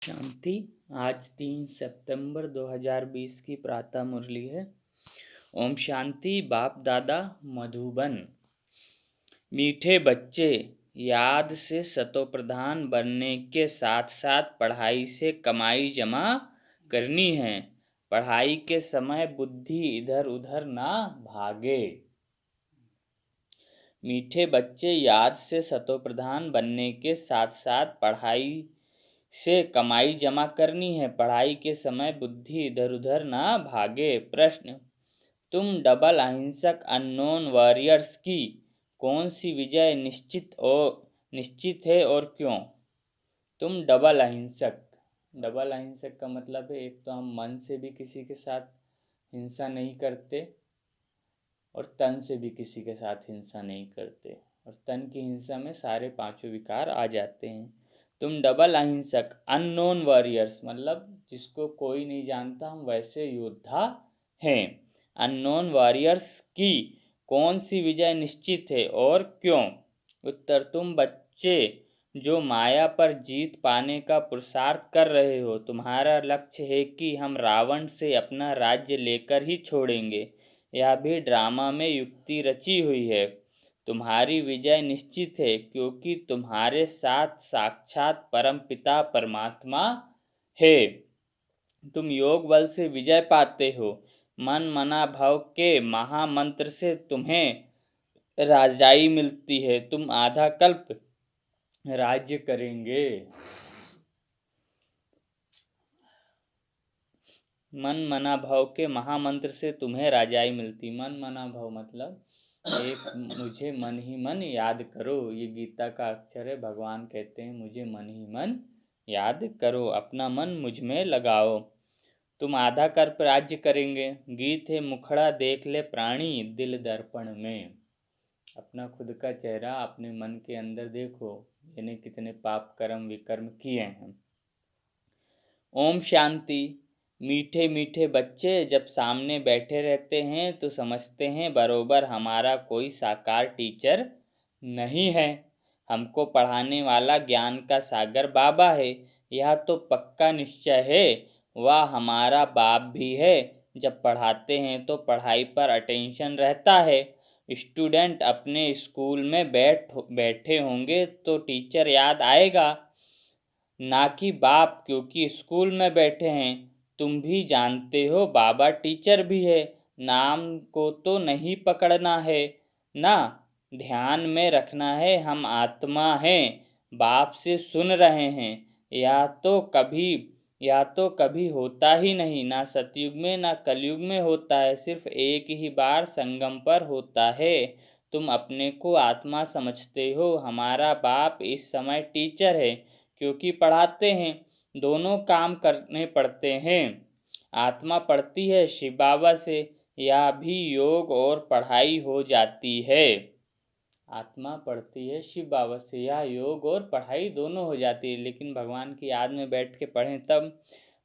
शांति। आज 3 सितंबर 2020 की प्रातः मुरली है। ओम शांति। बाप दादा मधुबन। मीठे बच्चे, याद से सतोप्रधान बनने के साथ साथ पढ़ाई से कमाई जमा करनी है। पढ़ाई के समय बुद्धि इधर उधर ना भागे। मीठे बच्चे, याद से सतोप्रधान बनने के साथ साथ पढ़ाई से कमाई जमा करनी है। पढ़ाई के समय बुद्धि इधर उधर ना भागे। प्रश्न: तुम डबल अहिंसक अननोन वॉरियर्स की कौन सी विजय निश्चित है और क्यों? तुम डबल अहिंसक का मतलब है, एक तो हम मन से भी किसी के साथ हिंसा नहीं करते और तन से भी किसी के साथ हिंसा नहीं करते, और तन की हिंसा में सारे पांचों विकार आ जाते हैं। तुम डबल अहिंसक अननोन वॉरियर्स मतलब जिसको कोई नहीं जानता, हम वैसे योद्धा हैं। अननोन वॉरियर्स की कौन सी विजय निश्चित है और क्यों? उत्तर: तुम बच्चे जो माया पर जीत पाने का पुरुषार्थ कर रहे हो, तुम्हारा लक्ष्य है कि हम रावण से अपना राज्य लेकर ही छोड़ेंगे। यह भी ड्रामा में युक्ति रची हुई है। तुम्हारी विजय निश्चित है क्योंकि तुम्हारे साथ साक्षात परमपिता परमात्मा है। तुम योग बल से विजय पाते हो। मन मना भव के महामंत्र से तुम्हें राजाई मिलती है। तुम आधा कल्प राज्य करेंगे। मन मना भव के महामंत्र से तुम्हें राजाई मिलती। मन मना भव मतलब एक मुझे मन ही मन याद करो। ये गीता का अक्षर है। भगवान कहते हैं मुझे मन ही मन याद करो, अपना मन मुझ में लगाओ। तुम आधा कर्प राज्य करेंगे। गीत है मुखड़ा देख ले प्राणी दिल दर्पण में। अपना खुद का चेहरा अपने मन के अंदर देखो, मैंने कितने पाप कर्म विकर्म किए हैं। ओम शांति। मीठे मीठे बच्चे जब सामने बैठे रहते हैं तो समझते हैं बरोबर हमारा कोई साकार टीचर नहीं है। हमको पढ़ाने वाला ज्ञान का सागर बाबा है। यह तो पक्का निश्चय है। वह हमारा बाप भी है। जब पढ़ाते हैं तो पढ़ाई पर अटेंशन रहता है। स्टूडेंट अपने स्कूल में बैठे होंगे तो टीचर याद आएगा, ना कि बाप, क्योंकि स्कूल में बैठे हैं। तुम भी जानते हो बाबा टीचर भी है। नाम को तो नहीं पकड़ना है ना, ध्यान में रखना है हम आत्मा हैं, बाप से सुन रहे हैं। या तो कभी होता ही नहीं, ना सतयुग में ना कलयुग में होता है, सिर्फ एक ही बार संगम पर होता है। तुम अपने को आत्मा समझते हो, हमारा बाप इस समय टीचर है क्योंकि पढ़ाते हैं। दोनों काम करने पड़ते हैं। आत्मा पढ़ती है शिव बाबा से, या भी योग और पढ़ाई हो जाती है। आत्मा पढ़ती है शिव बाबा से, या योग और पढ़ाई दोनों हो जाती है। लेकिन भगवान की याद में बैठ के पढ़ें तब।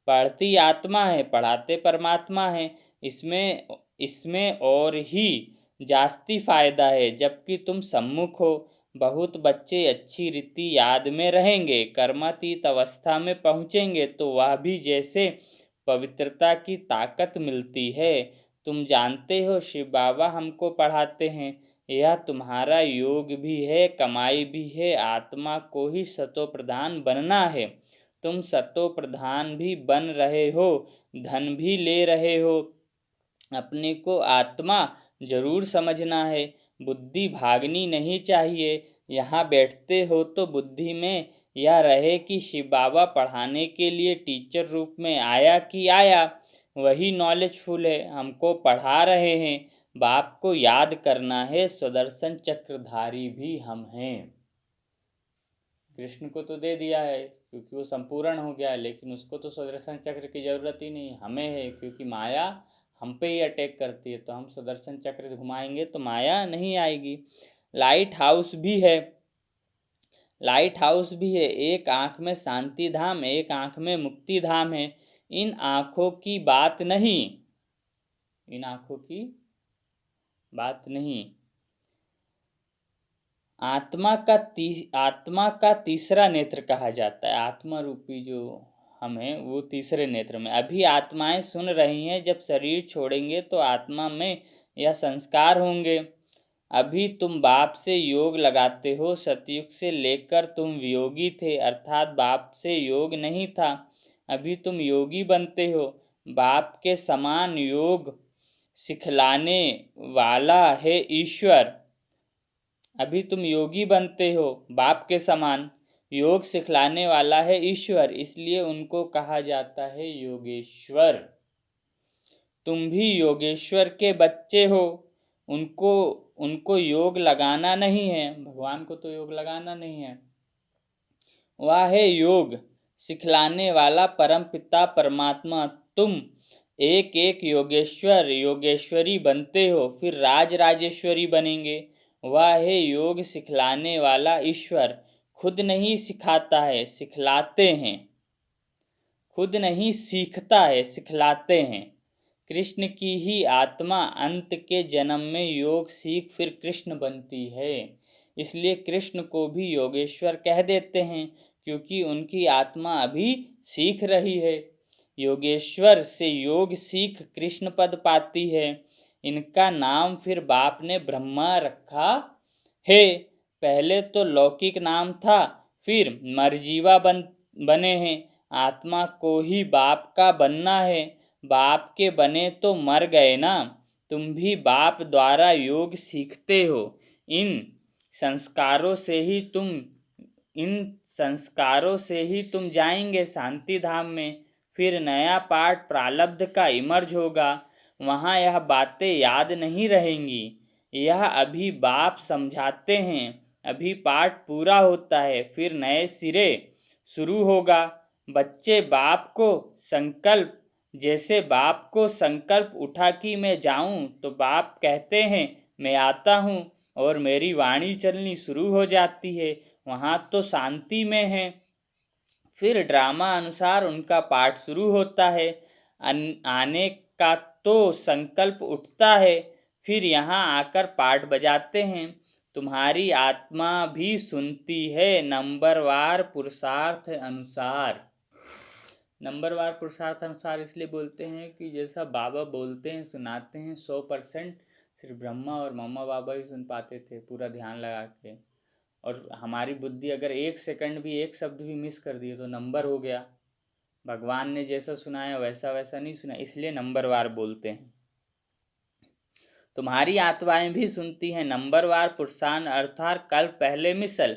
पढ़ती आत्मा है, पढ़ाते परमात्मा है। इसमें और ही जास्ती फायदा है, जबकि तुम सम्मुख हो। बहुत बच्चे अच्छी रीति याद में रहेंगे, कर्मातीत अवस्था में पहुँचेंगे तो वह भी जैसे पवित्रता की ताकत मिलती है। तुम जानते हो शिव बाबा हमको पढ़ाते हैं। यह तुम्हारा योग भी है, कमाई भी है। आत्मा को ही सतो प्रधान बनना है। तुम सतो प्रधान भी बन रहे हो, धन भी ले रहे हो। अपने को आत्मा जरूर समझना है। बुद्धि भागनी नहीं चाहिए। यहाँ बैठते हो तो बुद्धि में यह रहे कि शिव बाबा पढ़ाने के लिए टीचर रूप में आया कि आया, वही नॉलेजफुल है, हमको पढ़ा रहे हैं। बाप को याद करना है, सुदर्शन चक्रधारी भी हम हैं। कृष्ण को तो दे दिया है क्योंकि वो संपूर्ण हो गया, लेकिन उसको तो सुदर्शन चक्र की जरूरत ही नहीं, हमें है, क्योंकि माया हम पे ही अटैक करती है। तो हम सुदर्शन चक्र घुमाएंगे तो माया नहीं आएगी। लाइट हाउस भी है। एक आँख में शांति धाम, एक आँख में मुक्ति धाम है। इन आँखों की बात नहीं। आत्मा का तीसरा नेत्र कहा जाता है। आत्मा रूपी जो हम हैं वो तीसरे नेत्र में। अभी आत्माएं सुन रही हैं, जब शरीर छोड़ेंगे तो आत्मा में यह संस्कार होंगे। अभी तुम बाप से योग लगाते हो, सतयुग से लेकर तुम वियोगी थे, अर्थात बाप से योग नहीं था। अभी तुम योगी बनते हो। बाप के समान योग सिखलाने वाला है ईश्वर। अभी तुम योगी बनते हो, बाप के समान योग सिखलाने वाला है ईश्वर, इसलिए उनको कहा जाता है योगेश्वर। तुम भी योगेश्वर के बच्चे हो। उनको योग लगाना नहीं है, भगवान को तो योग लगाना नहीं है। वह है योग सिखलाने वाला परम पिता परमात्मा। तुम एक एक योगेश्वर योगेश्वरी बनते हो, फिर राज राजेश्वरी बनेंगे। वह है योग सिखलाने वाला ईश्वर। खुद नहीं सिखाता है, सिखलाते हैं। खुद नहीं सीखता है, सिखलाते हैं। कृष्ण की ही आत्मा अंत के जन्म में योग सीख फिर कृष्ण बनती है। इसलिए कृष्ण को भी योगेश्वर कह देते हैं, क्योंकि उनकी आत्मा अभी सीख रही है। योगेश्वर से योग सीख कृष्ण पद पाती है। इनका नाम फिर बाप ने ब्रह्मा रखा है। पहले तो लौकिक नाम था, फिर मरजीवा बने हैं। आत्मा को ही बाप का बनना है। बाप के बने तो मर गए ना। तुम भी बाप द्वारा योग सीखते हो। इन संस्कारों से ही तुम जाएंगे शांति धाम में। फिर नया पाठ प्रारब्ध का इमर्ज होगा, वहाँ यह बातें याद नहीं रहेंगी। यह अभी बाप समझाते हैं। अभी पाठ पूरा होता है, फिर नए सिरे शुरू होगा। बच्चे बाप को संकल्प, जैसे बाप को संकल्प उठा कि मैं जाऊं, तो बाप कहते हैं मैं आता हूं, और मेरी वाणी चलनी शुरू हो जाती है। वहाँ तो शांति में है। फिर ड्रामा अनुसार उनका पाठ शुरू होता है। आने का तो संकल्प उठता है, फिर यहाँ आकर पाठ बजाते हैं। तुम्हारी आत्मा भी सुनती है, नंबरवार पुरुषार्थ अनुसार। नंबरवार पुरुषार्थ अनुसार इसलिए बोलते हैं कि जैसा बाबा बोलते हैं सुनाते हैं, 100% सिर्फ ब्रह्मा और मम्मा बाबा ही सुन पाते थे पूरा ध्यान लगा के। और हमारी बुद्धि अगर 1 सेकंड भी एक शब्द भी मिस कर दिए तो नंबर हो गया। भगवान ने जैसा सुनाया वैसा वैसा नहीं सुना, इसलिए नंबरवार बोलते हैं। तुम्हारी आत्माएं भी सुनती हैं, नंबरवार पुरुषार्थ अर्थात कल्प पहले मिसल।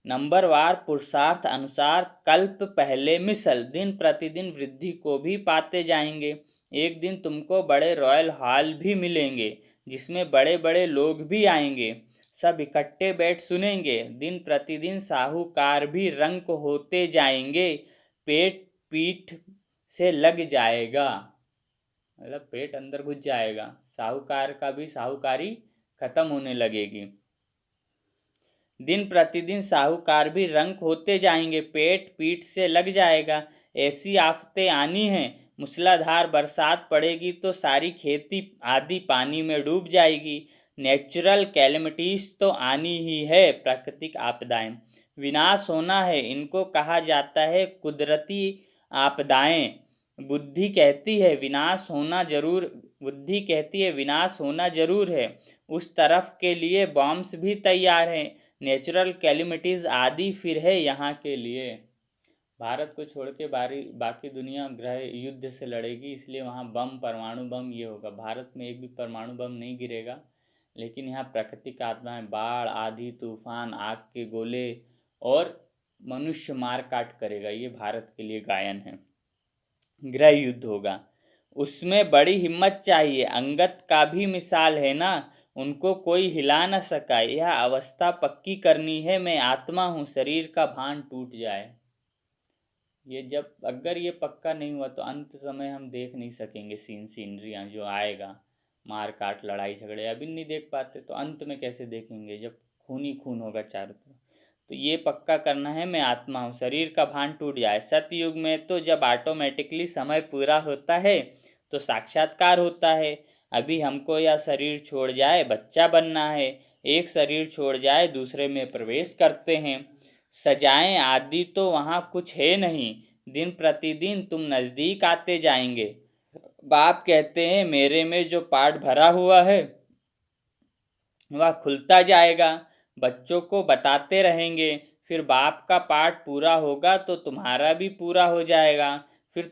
नंबरवार पुरुषार्थ अनुसार कल्प पहले मिसल दिन प्रतिदिन वृद्धि को भी पाते जाएंगे। एक दिन तुमको बड़े रॉयल हॉल भी मिलेंगे, जिसमें बड़े बड़े लोग भी आएंगे। सब इकट्ठे बैठ सुनेंगे। दिन प्रतिदिन साहूकार भी रंक होते जाएंगे। पेट पीठ से लग जाएगा, मतलब पेट अंदर घुस जाएगा। साहूकार का भी साहूकारी खत्म होने लगेगी। दिन प्रतिदिन साहूकार भी रंक होते जाएंगे, पेट पीठ से लग जाएगा। ऐसी आफतें आनी हैं, मूसलाधार बरसात पड़ेगी तो सारी खेती आदि पानी में डूब जाएगी। नेचुरल कैलेमिटीज तो आनी ही है, प्राकृतिक आपदाएं। विनाश होना है, इनको कहा जाता है कुदरती आपदाएं। बुद्धि कहती है विनाश होना जरूर है। उस तरफ के लिए बॉम्ब्स भी तैयार हैं। नेचुरल कैलेमिटीज़ आदि फिर है यहाँ के लिए। भारत को छोड़ के बाकी दुनिया ग्रह युद्ध से लड़ेगी, इसलिए वहाँ बम, परमाणु बम ये होगा। भारत में एक भी परमाणु बम नहीं गिरेगा, लेकिन यहाँ प्राकृतिक आपदाएं, बाढ़, आंधी, तूफान, आग के गोले और मनुष्य मार काट करेगा। ये भारत के लिए गायन है। गृह युद्ध होगा, उसमें बड़ी हिम्मत चाहिए। अंगद का भी मिसाल है ना, उनको कोई हिला न सका। यह अवस्था पक्की करनी है, मैं आत्मा हूँ, शरीर का भान टूट जाए। ये जब अगर ये पक्का नहीं हुआ तो अंत समय हम देख नहीं सकेंगे। सीनरियाँ जो आएगा, मार काट, लड़ाई झगड़े, अभी नहीं देख पाते तो अंत में कैसे देखेंगे, जब खून ही खून होगा चारों तरफ। तो ये पक्का करना है, मैं आत्मा हूँ, शरीर का भान टूट जाए। सतयुग में तो जब ऑटोमेटिकली समय पूरा होता है तो साक्षात्कार होता है। अभी हमको यह शरीर छोड़ जाए बच्चा बनना है, एक शरीर छोड़ जाए दूसरे में प्रवेश करते हैं। सजाएं आदि तो वहाँ कुछ है नहीं, दिन प्रतिदिन तुम नज़दीक आते जाएंगे। बाप कहते हैं मेरे में जो पाठ भरा हुआ है वह खुलता जाएगा। बच्चों को बताते रहेंगे, फिर बाप का पाठ पूरा होगा तो तुम्हारा भी पूरा हो जाएगा। फिर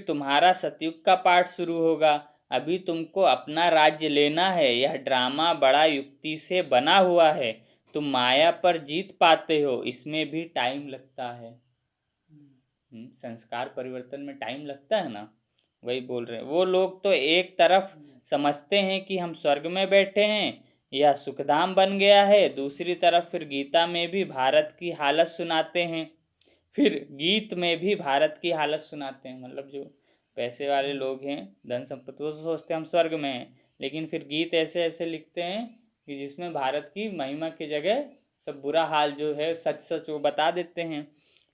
तुम्हारा सतयुग का पाठ शुरू होगा। अभी तुमको अपना राज्य लेना है। यह ड्रामा बड़ा युक्ति से बना हुआ है। तुम माया पर जीत पाते हो, इसमें भी टाइम लगता है। संस्कार परिवर्तन में टाइम लगता है ना, वही बोल रहे हैं। वो लोग तो एक तरफ समझते हैं कि हम स्वर्ग में बैठे हैं या सुखधाम बन गया है, दूसरी तरफ फिर गीता में भी भारत की हालत सुनाते हैं। मतलब जो पैसे वाले लोग हैं, धन संपत्ति, वो सोचते हैं हम स्वर्ग में हैं, लेकिन फिर गीत ऐसे ऐसे लिखते हैं कि जिसमें भारत की महिमा की जगह सब बुरा हाल जो है सच सच वो बता देते हैं।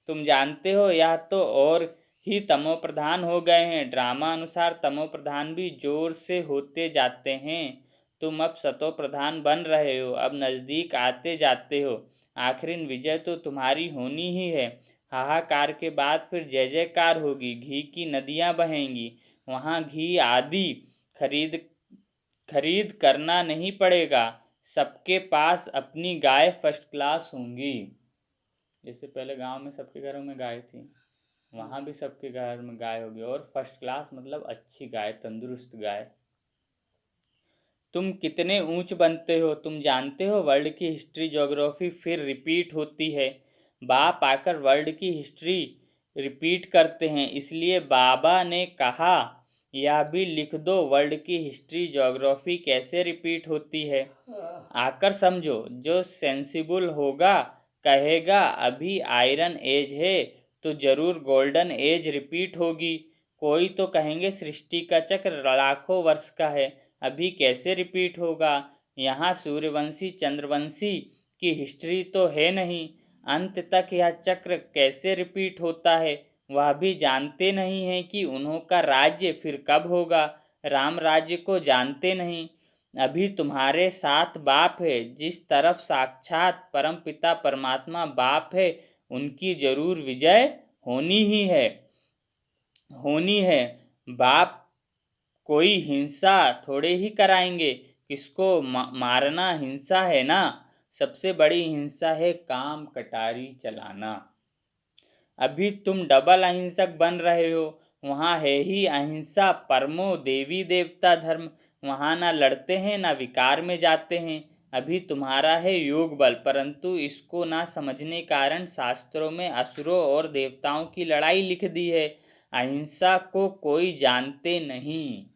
तुम जानते हो यह तो और ही तमो प्रधान हो गए हैं। ड्रामा अनुसार तमो प्रधान भी जोर से होते जाते हैं। तुम अब सतो प्रधान बन रहे हो, अब नज़दीक आते जाते हो। आखिर विजय तो तुम्हारी होनी ही है। हाहाकार के बाद फिर जय जयकार होगी, घी की नदियाँ बहेंगी। वहाँ घी आदि खरीद करना नहीं पड़ेगा। सबके पास अपनी गाय फर्स्ट क्लास होंगी। जैसे पहले गांव में सबके घरों में गाय थी, वहाँ भी सबके घर में गाय होगी, और फर्स्ट क्लास मतलब अच्छी गाय, तंदुरुस्त गाय। तुम कितने ऊंच बनते हो। तुम जानते हो वर्ल्ड की हिस्ट्री ज्योग्राफी फिर रिपीट होती है। बाप आकर वर्ल्ड की हिस्ट्री रिपीट करते हैं, इसलिए बाबा ने कहा यह भी लिख दो, वर्ल्ड की हिस्ट्री ज्योग्राफी कैसे रिपीट होती है। आकर समझो। जो सेंसिबल होगा कहेगा अभी आयरन एज है तो जरूर गोल्डन एज रिपीट होगी। कोई तो कहेंगे सृष्टि का चक्र लाखों वर्ष का है, अभी कैसे रिपीट होगा। यहाँ सूर्यवंशी चंद्रवंशी की हिस्ट्री तो है नहीं, अंत तक यह चक्र कैसे रिपीट होता है वह भी जानते नहीं हैं कि उन्हों का राज्य फिर कब होगा। राम राज्य को जानते नहीं। अभी तुम्हारे साथ बाप है, जिस तरफ साक्षात परमपिता परमात्मा बाप है उनकी जरूर विजय होनी है। बाप कोई हिंसा थोड़े ही कराएंगे। किसको मारना हिंसा है ना। सबसे बड़ी हिंसा है काम कटारी चलाना। अभी तुम डबल अहिंसक बन रहे हो। वहाँ है ही अहिंसा परमो देवी देवता धर्म। वहाँ ना लड़ते हैं ना विकार में जाते हैं। अभी तुम्हारा है योग बल, परंतु इसको ना समझने कारण शास्त्रों में असुरों और देवताओं की लड़ाई लिख दी है। अहिंसा को कोई जानते नहीं,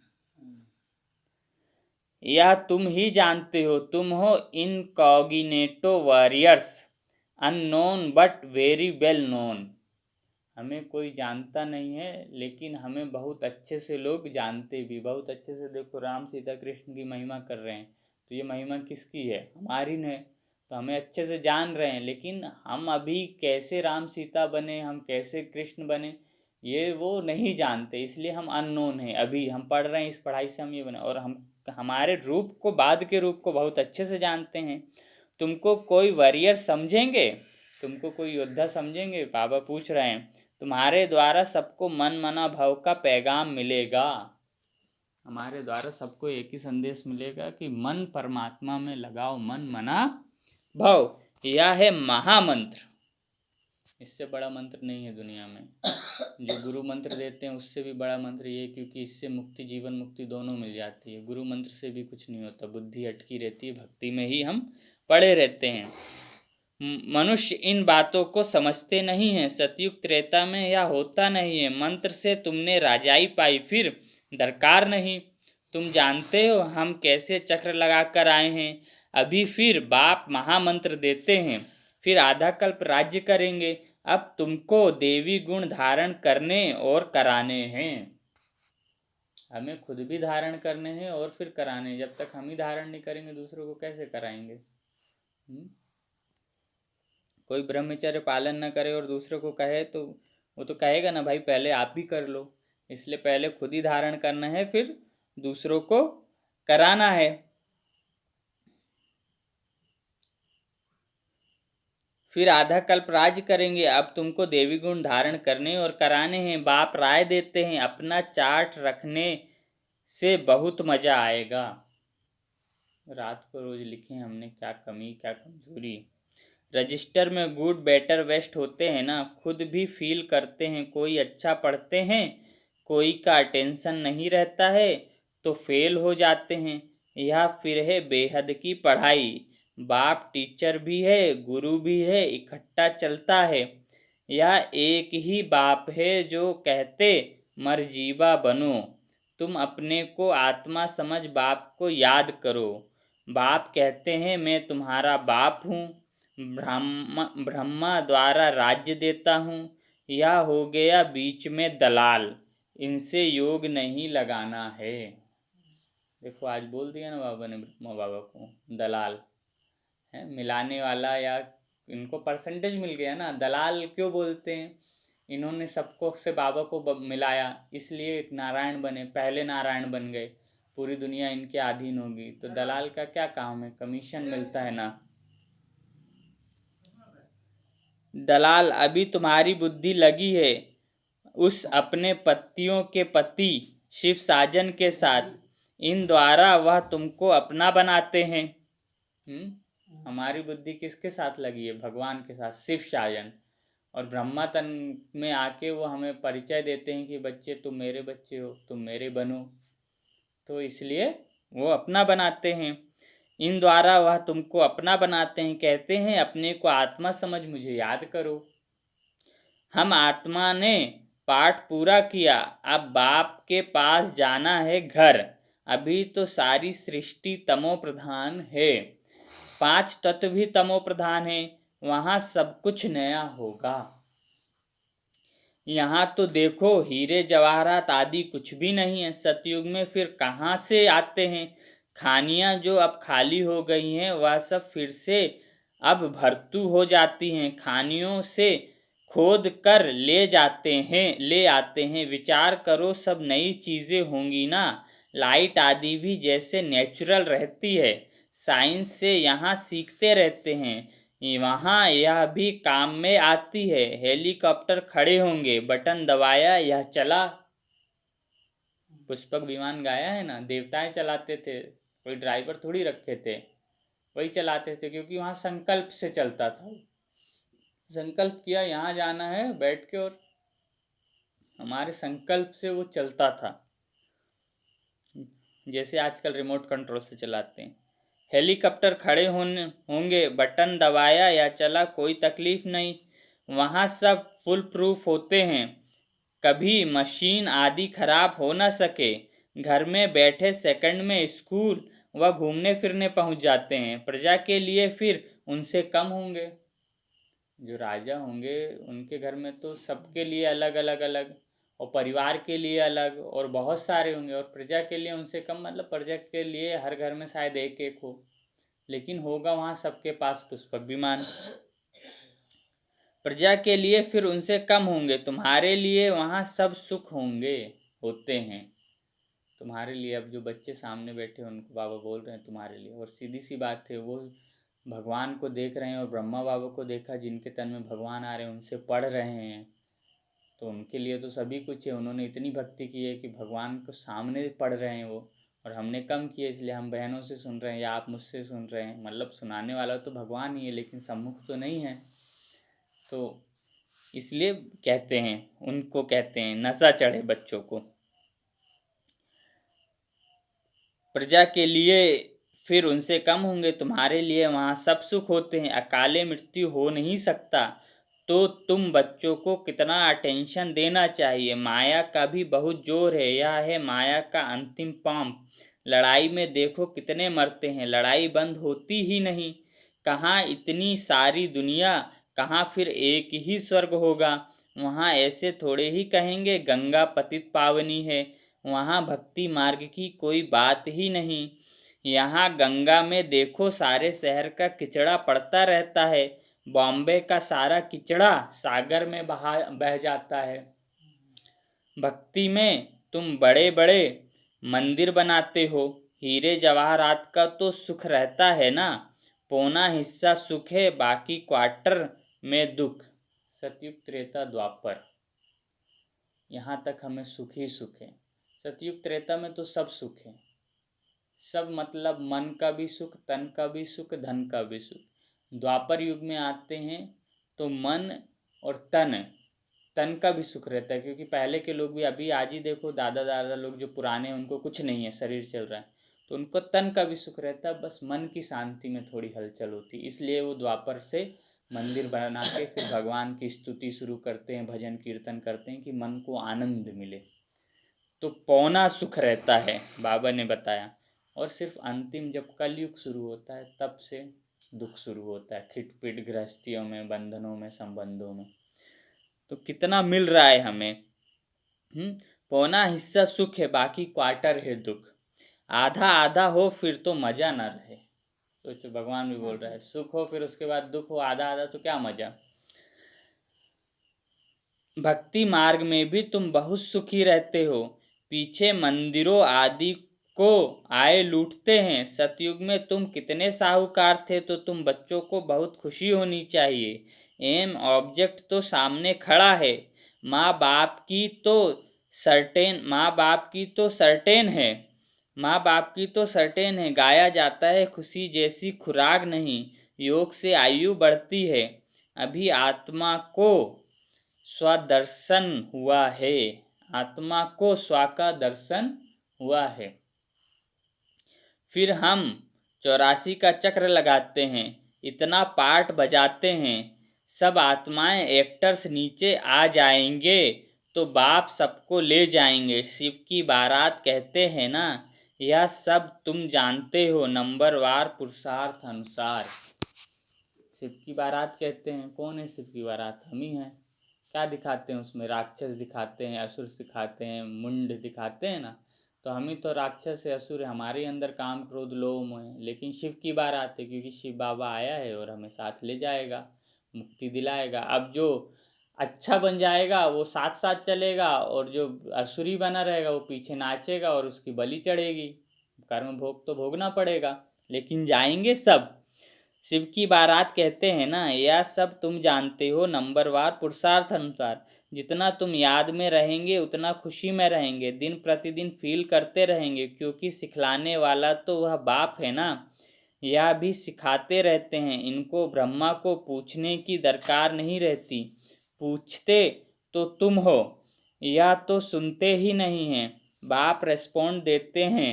यह तुम ही जानते हो। तुम हो incognito warriors, unknown but very well known. हमें कोई जानता नहीं है, लेकिन हमें बहुत अच्छे से लोग जानते भी, बहुत अच्छे से। देखो राम सीता कृष्ण की महिमा कर रहे हैं, तो ये महिमा किसकी है, हमारी है। तो हमें अच्छे से जान रहे हैं, लेकिन हम अभी कैसे राम सीता बने, हम कैसे कृष्ण बने, ये वो नहीं जानते, इसलिए हम अननोन हैं। अभी हम पढ़ रहे हैं, इस पढ़ाई से हम ये बने, और हम हमारे रूप को, बाद के रूप को बहुत अच्छे से जानते हैं। तुमको कोई वॉरियर समझेंगे, तुमको कोई योद्धा समझेंगे। बाबा पूछ रहे हैं तुम्हारे द्वारा सबको मन मना भाव का पैगाम मिलेगा। हमारे द्वारा सबको एक ही संदेश मिलेगा कि मन परमात्मा में लगाओ, मन मना भाव। यह है महामंत्र। इससे बड़ा मंत्र नहीं है दुनिया में। जो गुरु मंत्र देते हैं उससे भी बड़ा मंत्र ये, क्योंकि इससे मुक्ति, जीवन मुक्ति दोनों मिल जाती है। गुरु मंत्र से भी कुछ नहीं होता, बुद्धि अटकी रहती है, भक्ति में ही हम पड़े रहते हैं। मनुष्य इन बातों को समझते नहीं हैं। सतयुग त्रेता में यह होता नहीं है। मंत्र से तुमने राजाई पाई, फिर दरकार नहीं। तुम जानते हो हम कैसे चक्र लगा कर आए हैं। अभी फिर बाप महामंत्र देते हैं, फिर आधा कल्प राज्य करेंगे। अब तुमको देवी गुण धारण करने और कराने हैं। हमें खुद भी धारण करने हैं और फिर कराने। जब तक हम ही धारण नहीं करेंगे दूसरों को कैसे कराएंगे। कोई ब्रह्मचर्य पालन न करे और दूसरों को कहे तो वो तो कहेगा ना भाई पहले आप भी कर लो। इसलिए पहले खुद ही धारण करना है, फिर दूसरों को कराना है। फिर आधा कल्प राज्य करेंगे। अब तुमको देवी गुण धारण करने और कराने हैं। बाप राय देते हैं, अपना चार्ट रखने से बहुत मजा आएगा। रात को रोज लिखें हमने क्या कमी क्या कमजोरी। रजिस्टर में गुड बेटर वेस्ट होते हैं ना, खुद भी फील करते हैं। कोई अच्छा पढ़ते हैं, कोई का अटेंशन नहीं रहता है तो फेल हो जाते हैं। यह फिर है बेहद की पढ़ाई। बाप टीचर भी है, गुरु भी है, इकट्ठा चलता है। यह एक ही बाप है जो कहते मरजीबा बनो। तुम अपने को आत्मा समझ बाप को याद करो। बाप कहते हैं मैं तुम्हारा बाप हूँ, ब्रह्मा द्वारा राज्य देता हूँ। यह हो गया बीच में दलाल, इनसे योग नहीं लगाना है। देखो आज बोल दिया ना बाबा ने, ब्रह्मा बाबा को दलाल है, मिलाने वाला, या इनको परसेंटेज मिल गया ना। दलाल क्यों बोलते हैं, इन्होंने सबको से बाबा को मिलाया इसलिए नारायण बने, पहले नारायण बन गए, पूरी दुनिया इनके अधीन होगी। तो दलाल का क्या काम है, कमीशन मिलता है ना। दलाल अभी तुम्हारी बुद्धि लगी है उस अपने पतियों के पति शिव साजन के साथ, इन द्वारा वह तुमको अपना बनाते हैं। हमारी बुद्धि किसके साथ लगी है, भगवान के साथ, शिव साजन। और ब्रह्मा तन में आके वो हमें परिचय देते हैं कि बच्चे तुम मेरे बच्चे हो, तुम मेरे बनो। तो इसलिए वो अपना बनाते हैं। इन द्वारा वह तुमको अपना बनाते हैं। कहते हैं अपने को आत्मा समझ मुझे याद करो। हम आत्मा ने पाठ पूरा किया, अब बाप के पास जाना है घर। अभी तो सारी सृष्टि तमो प्रधान है, 5 तत्व भी तमो प्रधान है। वहाँ सब कुछ नया होगा। यहाँ तो देखो हीरे जवाहरात आदि कुछ भी नहीं है। सतयुग में फिर कहाँ से आते हैं। खानियाँ जो अब खाली हो गई हैं वह सब फिर से अब भरतू हो जाती हैं। खानियों से खोद कर ले आते हैं। विचार करो सब नई चीज़ें होंगी ना। लाइट आदि भी जैसे नेचुरल रहती है, साइंस से यहाँ सीखते रहते हैं, वहाँ यह भी काम में आती है। हेलीकॉप्टर खड़े होंगे, बटन दबाया यह चला। पुष्पक विमान गाया है ना, देवताएं चलाते थे, कोई ड्राइवर थोड़ी रखे थे, वही चलाते थे, क्योंकि वहाँ संकल्प से चलता था। संकल्प किया यहाँ जाना है बैठ के, और हमारे संकल्प से वो चलता था, जैसे आजकल रिमोट कंट्रोल से चलाते हैं। हेलीकॉप्टर खड़े होंगे, बटन दबाया या चला, कोई तकलीफ नहीं। वहाँ सब फुल प्रूफ होते हैं, कभी मशीन आदि खराब हो ना सके। घर में बैठे सेकंड में स्कूल व घूमने फिरने पहुँच जाते हैं। प्रजा के लिए फिर उनसे कम होंगे। जो राजा होंगे उनके घर में तो सबके लिए अलग अलग अलग, और परिवार के लिए अलग, और बहुत सारे होंगे। और प्रजा के लिए उनसे कम, मतलब प्रजा के लिए हर घर में शायद एक एक हो, लेकिन होगा वहाँ सबके पास पुष्पक विमान। प्रजा के लिए फिर उनसे कम होंगे। तुम्हारे लिए वहाँ सब सुख होते हैं। तुम्हारे लिए अब जो बच्चे सामने बैठे उनको बाबा बोल रहे हैं तुम्हारे लिए। और सीधी सी बात है, वो भगवान को देख रहे हैं, और ब्रह्मा बाबा को देखा जिनके तन में भगवान आ रहे हैं, उनसे पढ़ रहे हैं, तो उनके लिए तो सभी कुछ है। उन्होंने इतनी भक्ति की है कि भगवान को सामने पढ़ रहे हैं वो। और हमने कम किया, इसलिए हम बहनों से सुन रहे हैं या आप मुझसे सुन रहे हैं। मतलब सुनाने वाला तो भगवान ही है, लेकिन सम्मुख तो नहीं है। तो इसलिए कहते हैं, उनको कहते हैं नशा चढ़े बच्चों को। प्रजा के लिए फिर उनसे कम होंगे। तुम्हारे लिए वहाँ सब सुख होते हैं। अकाले मृत्यु हो नहीं सकता, तो तुम बच्चों को कितना अटेंशन देना चाहिए। माया का भी बहुत जोर है, यह है माया का अंतिम पंप। लड़ाई में देखो कितने मरते हैं, लड़ाई बंद होती ही नहीं। कहाँ इतनी सारी दुनिया, कहाँ फिर एक ही स्वर्ग होगा। वहाँ ऐसे थोड़े ही कहेंगे गंगा पतित पावनी है। वहाँ भक्ति मार्ग की कोई बात ही नहीं। यहाँ गंगा में देखो सारे शहर का किचड़ा पड़ता रहता है। बॉम्बे का सारा किचड़ा सागर में बह जाता है। भक्ति में तुम बड़े बड़े मंदिर बनाते हो, हीरे जवाहरात का तो सुख रहता है ना। पौना हिस्सा सुख है, बाकी क्वार्टर में दुख। सतयुग त्रेता द्वापर, यहाँ तक हमें सुख ही सुख है। सतयुग त्रेता में तो सब सुख है, सब मतलब मन का भी सुख, तन का भी सुख, धन का भी सुख। द्वापर युग में आते हैं तो मन और तन का भी सुख रहता है, क्योंकि पहले के लोग भी, अभी आज ही देखो दादा दादा लोग जो पुराने हैं उनको कुछ नहीं है, शरीर चल रहा है, तो उनको तन का भी सुख रहता है, बस मन की शांति में थोड़ी हलचल होती, इसलिए वो द्वापर से मंदिर बना के फिर भगवान की स्तुति शुरू करते हैं, भजन कीर्तन करते हैं कि मन को आनंद मिले। तो पौना सुख रहता है बाबा ने बताया। और सिर्फ अंतिम जब कलयुग शुरू होता है तब से दुख शुरू होता है, खिटपिट गृहस्थियों में, बंधनों में, संबंधों में। तो कितना मिल रहा है हमें? पौना हिस्सा सुख है, बाकी क्वार्टर है दुख। आधा आधा हो फिर तो मजा ना रहे। तो भगवान भी बोल रहा है, सुख हो फिर उसके बाद दुख हो, आधा आधा तो क्या मजा। भक्ति मार्ग में भी तुम बहुत सुखी रहते हो, पीछे मंदिरों आदि को आए लूटते हैं। सतयुग में तुम कितने साहूकार थे, तो तुम बच्चों को बहुत खुशी होनी चाहिए। एम ऑब्जेक्ट तो सामने खड़ा है, माँ बाप की तो सर्टेन है, गाया जाता है खुशी जैसी खुराक नहीं, योग से आयु बढ़ती है, अभी आत्मा को स्वदर्शन हुआ है, आत्मा को स्व का दर्शन हुआ है। फिर हम 84 का चक्र लगाते हैं, इतना पार्ट बजाते हैं, सब आत्माएं एक्टर्स नीचे आ जाएंगे तो बाप सबको ले जाएंगे। शिव की बारात कहते हैं ना, यह सब तुम जानते हो नंबरवार पुरुषार्थ अनुसार। शिव की बारात कहते हैं, कौन है शिव की बारात? हम ही हैं। क्या दिखाते हैं उसमें? राक्षस दिखाते हैं, असुर दिखाते हैं, मुंड दिखाते हैं ना, तो हम ही तो राक्षस है, असुर है, हमारे अंदर काम क्रोध लोभ मोह है। लेकिन शिव की बारात है, क्योंकि शिव बाबा आया है और हमें साथ ले जाएगा, मुक्ति दिलाएगा। अब जो अच्छा बन जाएगा वो साथ साथ चलेगा, और जो असुरी बना रहेगा वो पीछे नाचेगा और उसकी बलि चढ़ेगी। कर्म भोग तो भोगना पड़ेगा, लेकिन जाएंगे सब। शिव की बारात कहते हैं ना, यह सब तुम जानते हो नंबरवार पुरुषार्थ अनुसार। जितना तुम याद में रहेंगे उतना खुशी में रहेंगे, दिन प्रतिदिन फील करते रहेंगे, क्योंकि सिखलाने वाला तो वह बाप है ना। यह भी सिखाते रहते हैं, इनको ब्रह्मा को पूछने की दरकार नहीं रहती, पूछते तो तुम हो, यह तो सुनते ही नहीं हैं। बाप रेस्पॉन्ड देते हैं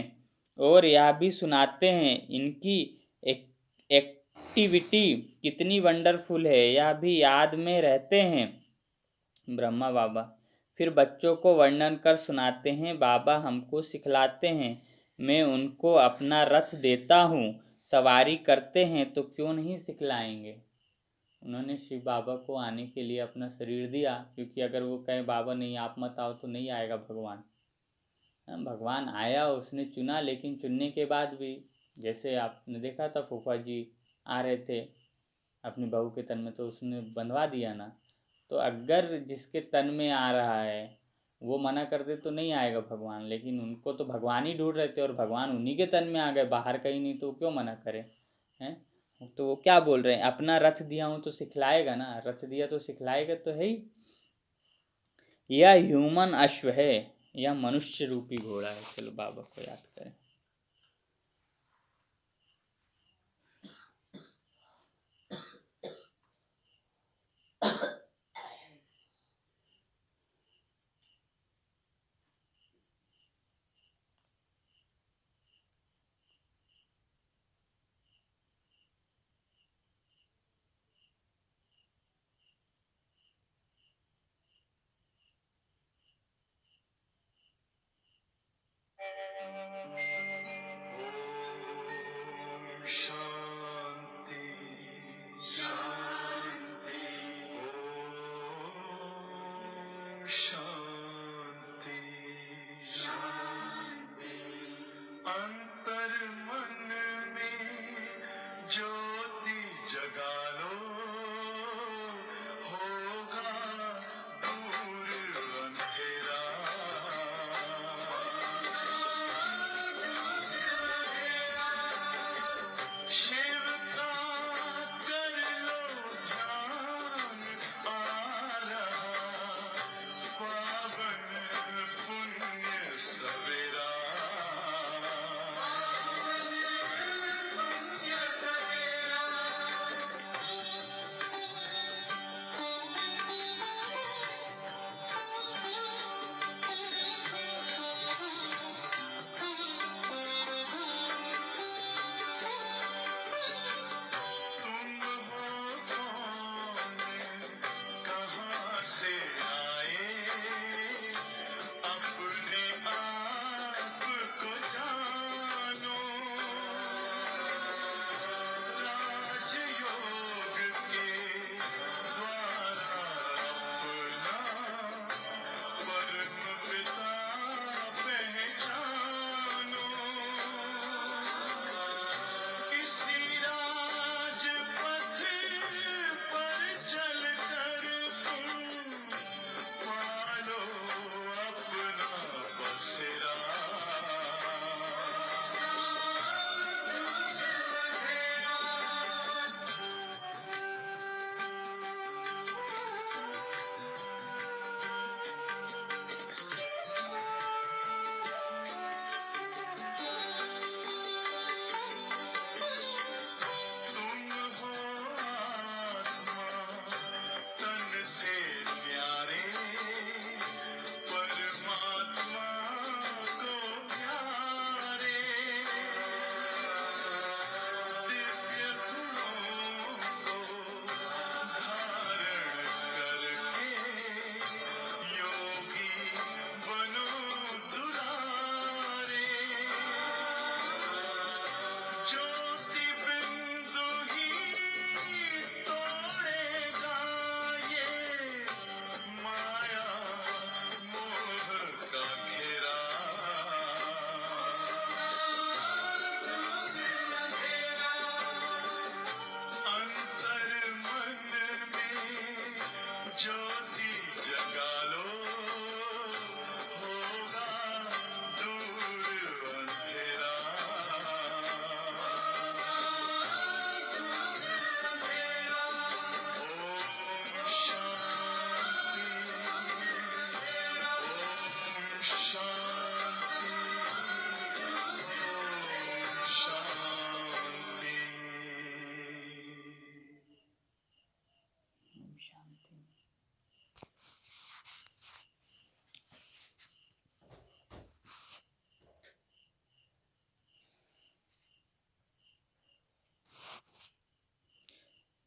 और यह भी सुनाते हैं, इनकी एक्टिविटी कितनी वंडरफुल है, यह भी याद में रहते हैं ब्रह्मा बाबा। फिर बच्चों को वर्णन कर सुनाते हैं, बाबा हमको सिखलाते हैं, मैं उनको अपना रथ देता हूँ, सवारी करते हैं, तो क्यों नहीं सिखलाएंगे। उन्होंने शिव बाबा को आने के लिए अपना शरीर दिया, क्योंकि अगर वो कहे बाबा नहीं आप मत आओ तो नहीं आएगा भगवान। भगवान आया, उसने चुना, लेकिन चुनने के बाद भी, जैसे आपने देखा था फूफा जी आ रहे थे अपनी बहू के तन में, तो उसने बंधवा दिया ना। तो अगर जिसके तन में आ रहा है वो मना कर दे तो नहीं आएगा भगवान, लेकिन उनको तो भगवान ही ढूंढ रहे थे और भगवान उन्हीं के तन में आ गए, बाहर कहीं नहीं, तो क्यों मना करे हैं। तो वो क्या बोल रहे हैं, अपना रथ दिया हूँ तो सिखलाएगा ना, रथ दिया तो सिखलाएगा तो है ही। यह ह्यूमन अश्व है, यह मनुष्य रूपी घोड़ा है। चलो बाबा को याद करें।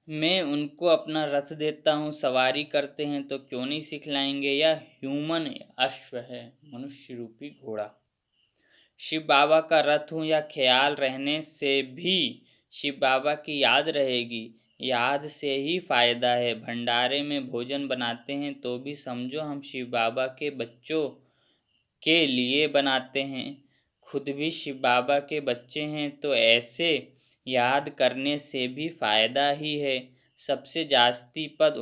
मैं उनको अपना रथ देता हूँ, सवारी करते हैं तो क्यों नहीं सिखलाएंगे। यह ह्यूमन अश्व है, मनुष्य रूपी घोड़ा। शिव बाबा का रथ हूँ या ख्याल रहने से भी शिव बाबा की याद रहेगी। याद से ही फायदा है। भंडारे में भोजन बनाते हैं तो भी समझो हम शिव बाबा के बच्चों के लिए बनाते हैं। खुद भी शिव बाबा के बच्चे हैं तो ऐसे याद करने से भी फायदा ही है। सबसे जास्ती पद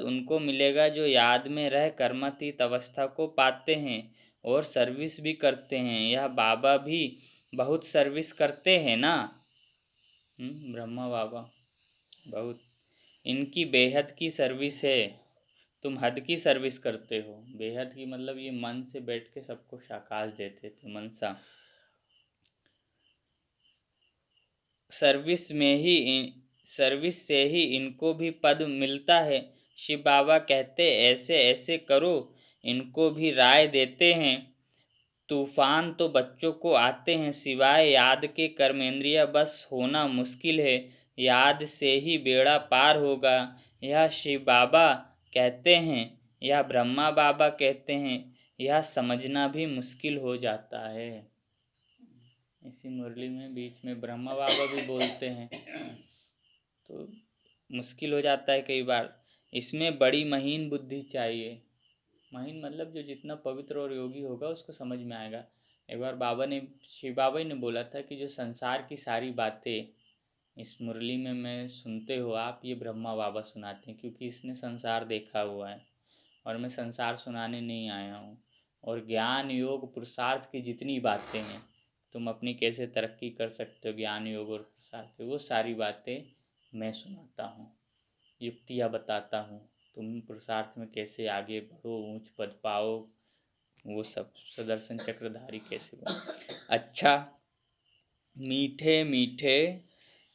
उनको मिलेगा जो याद में रह कर्मातीत अवस्था को पाते हैं और सर्विस भी करते हैं। यह बाबा भी बहुत सर्विस करते हैं ना। ब्रह्मा बाबा बहुत, इनकी बेहद की सर्विस है। तुम हद की सर्विस करते हो। बेहद की मतलब ये मन से बैठ के सबको शाकाल देते थे, मनसा। सर्विस से ही इनको भी पद मिलता है। शिव बाबा कहते ऐसे ऐसे करो, इनको भी राय देते हैं। तूफान तो बच्चों को आते हैं, सिवाय याद के कर्मेंद्रिय बस होना मुश्किल है। याद से ही बेड़ा पार होगा। यह शिव बाबा कहते हैं, यह ब्रह्मा बाबा कहते हैं। यह समझना भी मुश्किल हो जाता है। इसी मुरली में बीच में ब्रह्मा बाबा भी बोलते हैं तो मुश्किल हो जाता है कई बार। इसमें बड़ी महीन बुद्धि चाहिए। महीन मतलब जो जितना पवित्र और योगी होगा उसको समझ में आएगा। एक बार शिव बाबा ही ने बोला था कि जो संसार की सारी बातें इस मुरली में मैं सुनते हो आप, ये ब्रह्मा बाबा सुनाते हैं, क्योंकि इसने संसार देखा हुआ है और मैं संसार सुनाने नहीं आया हूँ। और ज्ञान योग पुरुषार्थ की जितनी बातें हैं, तुम अपनी कैसे तरक्की कर सकते हो ज्ञान योग और पुरुषार्थ, वो सारी बातें मैं सुनाता हूँ, युक्तियाँ बताता हूँ। तुम पुरुषार्थ में कैसे आगे बढ़ो, ऊंच पद पाओ, वो सब सुदर्शन चक्रधारी कैसे बनो। अच्छा, मीठे मीठे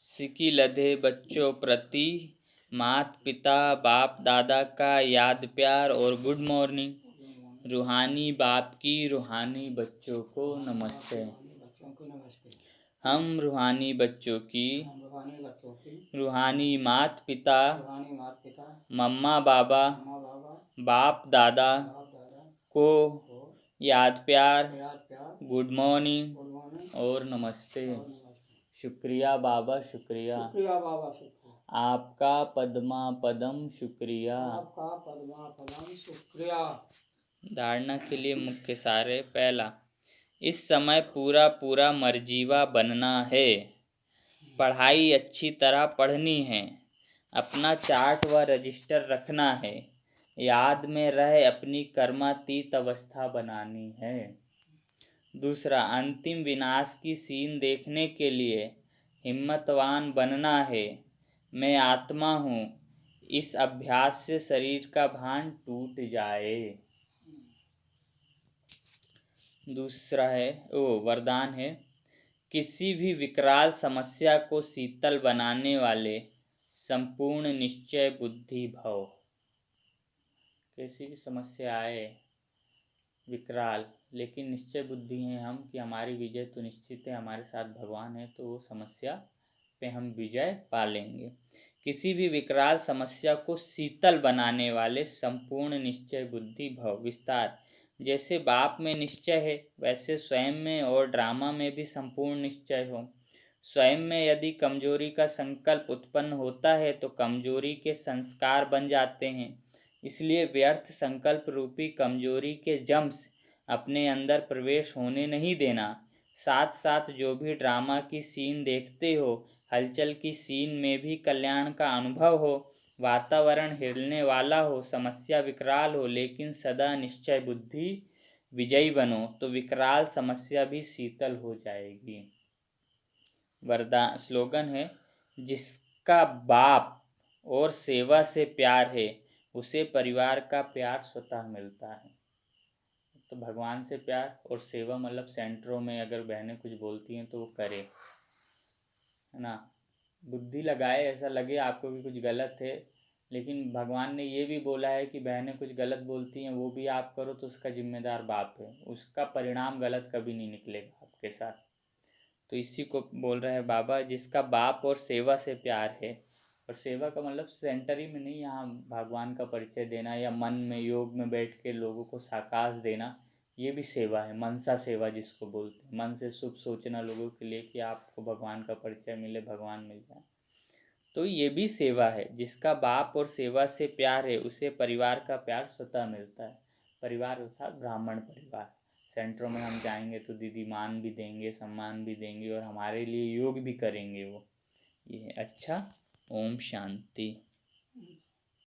सिकी लधे बच्चों प्रति माता पिता बाप दादा का याद प्यार और गुड मॉर्निंग। रूहानी बाप की रूहानी बच्चों को नमस्ते। हम रूहानी बच्चों की रूहानी माता पिता मम्मा बाबा बाप दादा को याद प्यार, गुड मॉर्निंग और नमस्ते। शुक्रिया बाबा, शुक्रिया आपका पद्मा पदम, शुक्रिया। धारणा के लिए मुख्य सार। पहला, इस समय पूरा मर्जीवा बनना है। पढ़ाई अच्छी तरह पढ़नी है। अपना चार्ट व रजिस्टर रखना है। याद में रह अपनी कर्मातीत अवस्था बनानी है। दूसरा, अंतिम विनाश की सीन देखने के लिए हिम्मतवान बनना है। मैं आत्मा हूँ, इस अभ्यास से शरीर का भान टूट जाए। दूसरा है वरदान है, किसी भी विकराल समस्या को शीतल बनाने वाले संपूर्ण निश्चय बुद्धि भव। कैसी भी समस्या आए विकराल, लेकिन निश्चय बुद्धि हैं हम कि हमारी विजय तो निश्चित है, हमारे साथ भगवान है, तो वो समस्या पे हम विजय पा लेंगे। किसी भी विकराल समस्या को शीतल बनाने वाले संपूर्ण निश्चय बुद्धि भव। विस्तार, जैसे बाप में निश्चय है वैसे स्वयं में और ड्रामा में भी संपूर्ण निश्चय हो। स्वयं में यदि कमजोरी का संकल्प उत्पन्न होता है तो कमजोरी के संस्कार बन जाते हैं। इसलिए व्यर्थ संकल्प रूपी कमजोरी के जम्स अपने अंदर प्रवेश होने नहीं देना। साथ साथ जो भी ड्रामा की सीन देखते हो, हलचल की सीन में भी कल्याण का अनुभव हो, वातावरण हिलने वाला हो, समस्या विकराल हो, लेकिन सदा निश्चय बुद्धि विजयी बनो तो विकराल समस्या भी शीतल हो जाएगी। वरदान स्लोगन है, जिसका बाप और सेवा से प्यार है उसे परिवार का प्यार स्वतः मिलता है। तो भगवान से प्यार और सेवा, मतलब सेंटरों में अगर बहनें कुछ बोलती हैं तो वो करे, है ना। बुद्धि लगाए, ऐसा लगे आपको कि कुछ गलत है, लेकिन भगवान ने ये भी बोला है कि बहनें कुछ गलत बोलती हैं वो भी आप करो तो उसका जिम्मेदार बाप है, उसका परिणाम गलत कभी नहीं निकलेगा आपके साथ। तो इसी को बोल रहे हैं बाबा, जिसका बाप और सेवा से प्यार है। और सेवा का मतलब सेंटर ही में नहीं, यहाँ भगवान का परिचय देना या मन में योग में बैठ के लोगों को साकाश देना, ये भी सेवा है। मनसा सेवा जिसको बोलते हैं, मन से शुभ सोचना लोगों के लिए कि आपको भगवान का परिचय मिले, भगवान मिल जाए, तो ये भी सेवा है। जिसका बाप और सेवा से प्यार है उसे परिवार का प्यार स्वतः मिलता है। परिवार अर्थात ब्राह्मण परिवार। सेंटरों में हम जाएंगे तो दीदी मान भी देंगे, सम्मान भी देंगे और हमारे लिए योग भी करेंगे वो। ये अच्छा। ओम शांति।